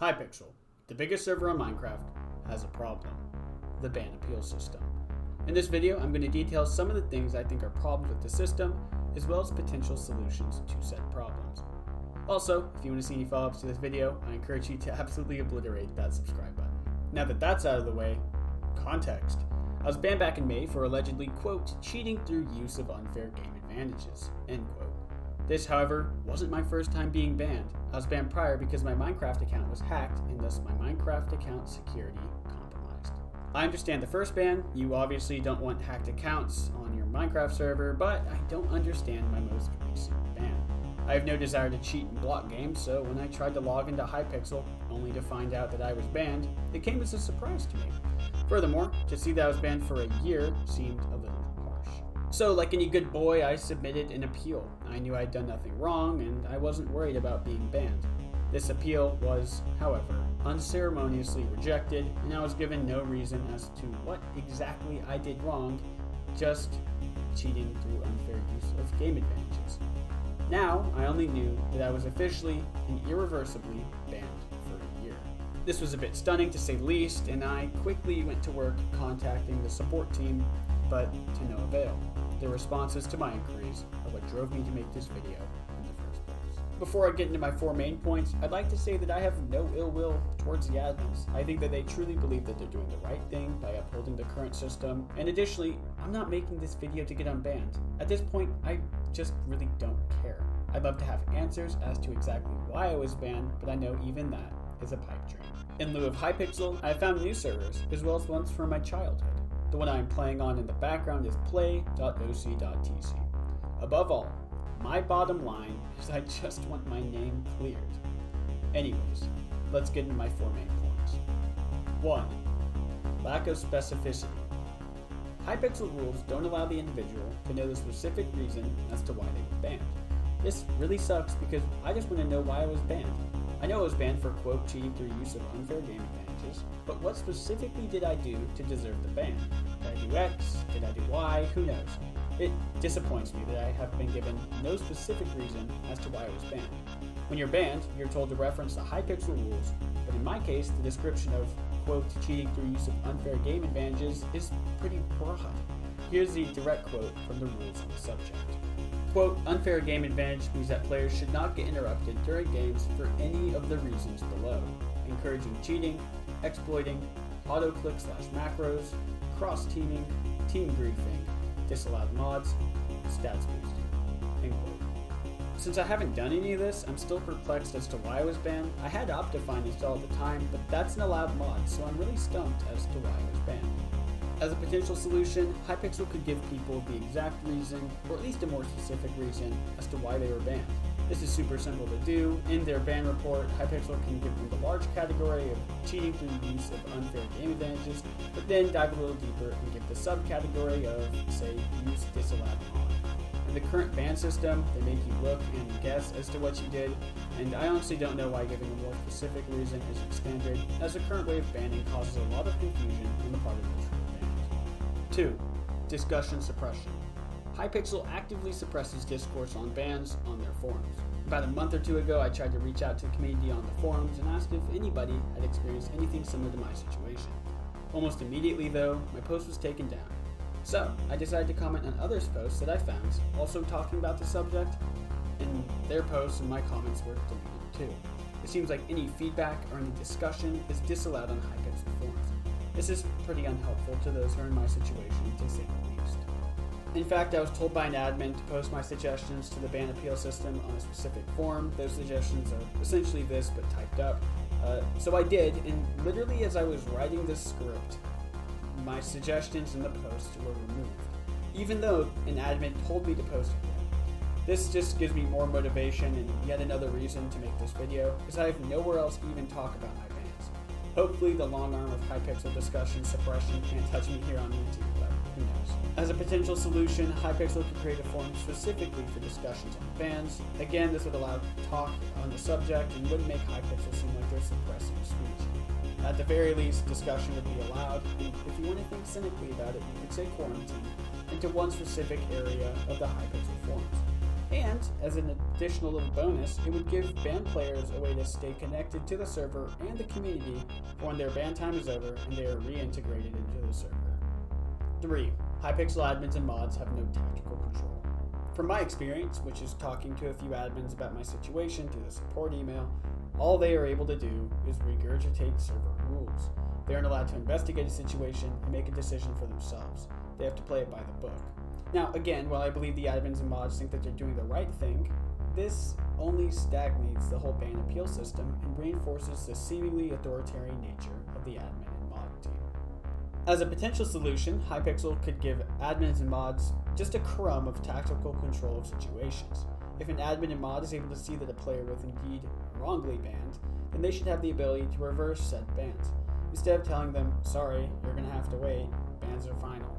Hypixel, the biggest server on Minecraft, has a problem: the ban appeal system. In this video, I'm going to detail some of the things I think are problems with the system, as well as potential solutions to said problems. Also, if you want to see any follow-ups to this video, I encourage you to absolutely obliterate that subscribe button. Now that that's out of the way, context. I was banned back in May for allegedly, quote, cheating through use of unfair game advantages, end quote. This, however, wasn't my first time being banned. I was banned prior because my Minecraft account was hacked and thus my Minecraft account security compromised. I understand the first ban. You obviously don't want hacked accounts on your Minecraft server, but I don't understand my most recent ban. I have no desire to cheat and block games, so when I tried to log into Hypixel, only to find out that I was banned, it came as a surprise to me. Furthermore, to see that I was banned for a year seemed a little harsh. So, like any good boy, I submitted an appeal. I knew I'd done nothing wrong, and I wasn't worried about being banned. This appeal was, however, unceremoniously rejected, and I was given no reason as to what exactly I did wrong, just cheating through unfair use of game advantages. Now, I only knew that I was officially and irreversibly banned for a year. This was a bit stunning to say the least, and I quickly went to work contacting the support team, but to no avail. The responses to my inquiries are what drove me to make this video in the first place. Before I get into my four main points, I'd like to say that I have no ill will towards the admins. I think that they truly believe that they're doing the right thing by upholding the current system, and additionally, I'm not making this video to get unbanned. At this point, I just really don't care. I'd love to have answers as to exactly why I was banned, but I know even that is a pipe dream. In lieu of Hypixel, I have found new servers, as well as ones from my childhood. The one I am playing on in the background is play.oc.tc. Above all, my bottom line is I just want my name cleared. Anyways, let's get into my four main points. 1. Lack of specificity. Hypixel rules don't allow the individual to know the specific reason as to why they were banned. This really sucks because I just want to know why I was banned. I know I was banned for, quote, cheating through use of unfair game advantages, but what specifically did I do to deserve the ban? Did I do X? Did I do Y? Who knows? It disappoints me that I have been given no specific reason as to why I was banned. When you're banned, you're told to reference the Hypixel rules, but in my case, the description of, quote, cheating through use of unfair game advantages is pretty broad. Here's the direct quote from the rules on the subject. Quote, unfair game advantage means that players should not get interrupted during games for any of the reasons below, encouraging cheating, exploiting, auto-click/macros, cross-teaming, team griefing, disallowed mods, stats boosting, end quote. Since I haven't done any of this, I'm still perplexed as to why I was banned. I had Optifine installed at the time, but that's an allowed mod, so I'm really stumped as to why I was banned. As a potential solution, Hypixel could give people the exact reason, or at least a more specific reason, as to why they were banned. This is super simple to do. In their ban report, Hypixel can give them the large category of cheating through the use of unfair game advantages, but then dive a little deeper and give the subcategory of, say, use disallowed mod. In the current ban system, they make you look and guess as to what you did, and I honestly don't know why giving a more specific reason isn't standard, as the current way of banning causes a lot of confusion on the part of those. 2. Discussion suppression. Hypixel actively suppresses discourse on bans on their forums. About a month or two ago, I tried to reach out to the community on the forums and asked if anybody had experienced anything similar to my situation. Almost immediately, though, my post was taken down. So, I decided to comment on others' posts that I found, also talking about the subject, and their posts and my comments were deleted too. It seems like any feedback or any discussion is disallowed on Hypixel forums. This is pretty unhelpful to those who are in my situation, to say the least. In fact, I was told by an admin to post my suggestions to the ban appeal system on a specific forum. Those suggestions are essentially this, but typed up. So I did, and literally as I was writing this script, my suggestions in the post were removed, even though an admin told me to post it there. This just gives me more motivation and yet another reason to make this video, because I have nowhere else to even talk about my bans. Hopefully the long arm of Hypixel discussion suppression can't touch me here on YouTube, but who knows. As a potential solution, Hypixel could create a forum specifically for discussions on bans. Again, this would allow talk on the subject and wouldn't make Hypixel seem like they're suppressing speech. At the very least, discussion would be allowed, and if you want to think cynically about it, you could say quarantine into one specific area of the Hypixel forums. And as an additional little bonus, it would give band players a way to stay connected to the server and the community when their band time is over and they are reintegrated into the server. 3. Hypixel admins and mods have no tactical control. From my experience, which is talking to a few admins about my situation through the support email, all they are able to do is regurgitate server rules. They aren't allowed to investigate a situation and make a decision for themselves. They have to play it by the book. Now, again, while I believe the admins and mods think that they're doing the right thing, this only stagnates the whole ban appeal system and reinforces the seemingly authoritarian nature of the admin and mod team. As a potential solution, Hypixel could give admins and mods just a crumb of tactical control of situations. If an admin and mod is able to see that a player was indeed wrongly banned, then they should have the ability to reverse said bans. Instead of telling them, sorry, you're going to have to wait, bans are final.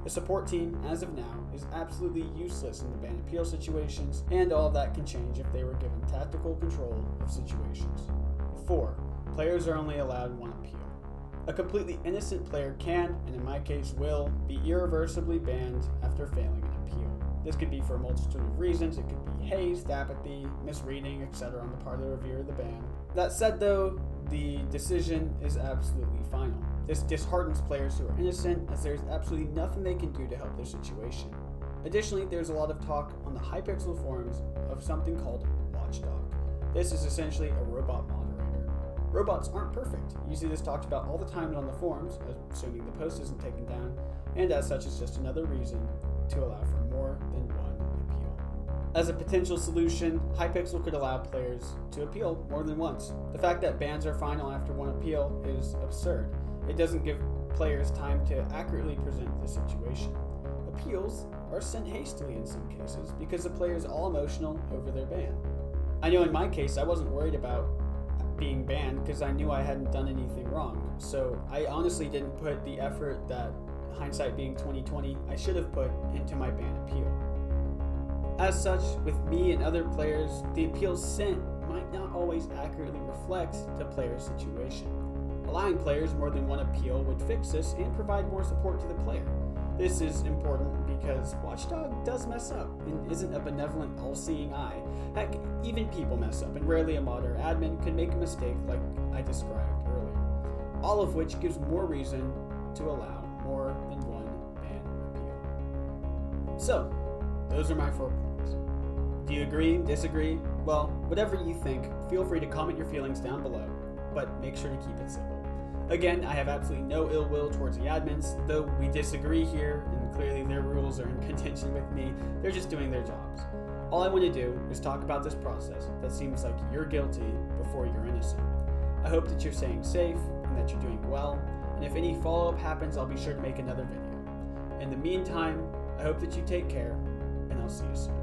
The support team, as of now, is absolutely useless in the ban appeal situations, and all of that can change if they were given tactical control of situations. 4. Players are only allowed one appeal. A completely innocent player can, and in my case will, be irreversibly banned after failing an appeal. This could be for a multitude of reasons. It could be haste, apathy, misreading, etc. on the part of the reviewer of the ban. That said though, the decision is absolutely final. This disheartens players who are innocent, as there's absolutely nothing they can do to help their situation. Additionally, there's a lot of talk on the Hypixel forums of something called Watchdog. This is essentially a robot moderator. Robots aren't perfect. You see this talked about all the time on the forums, assuming the post isn't taken down, and as such it's just another reason to allow for more than one appeal. As a potential solution, Hypixel could allow players to appeal more than once. The fact that bans are final after one appeal is absurd. It doesn't give players time to accurately present the situation. Appeals are sent hastily in some cases because the player is all emotional over their ban. I know in my case I wasn't worried about being banned because I knew I hadn't done anything wrong, so I honestly didn't put the effort that, hindsight being 2020, I should have put into my ban appeal. As such, with me and other players, the appeals sent might not always accurately reflect the player's situation. Allowing players more than one appeal would fix this and provide more support to the player. This is important because Watchdog does mess up and isn't a benevolent, all-seeing eye. Heck, even people mess up, and rarely a mod or admin could make a mistake like I described earlier. All of which gives more reason to allow more than one ban appeal. So, those are my 4 points. Do you agree, disagree? Well, whatever you think, feel free to comment your feelings down below, but make sure to keep it civil. Again, I have absolutely no ill will towards the admins, though we disagree here, and clearly their rules are in contention with me. They're just doing their jobs. All I want to do is talk about this process that seems like you're guilty before you're innocent. I hope that you're staying safe and that you're doing well, and if any follow-up happens, I'll be sure to make another video. In the meantime, I hope that you take care, and I'll see you soon.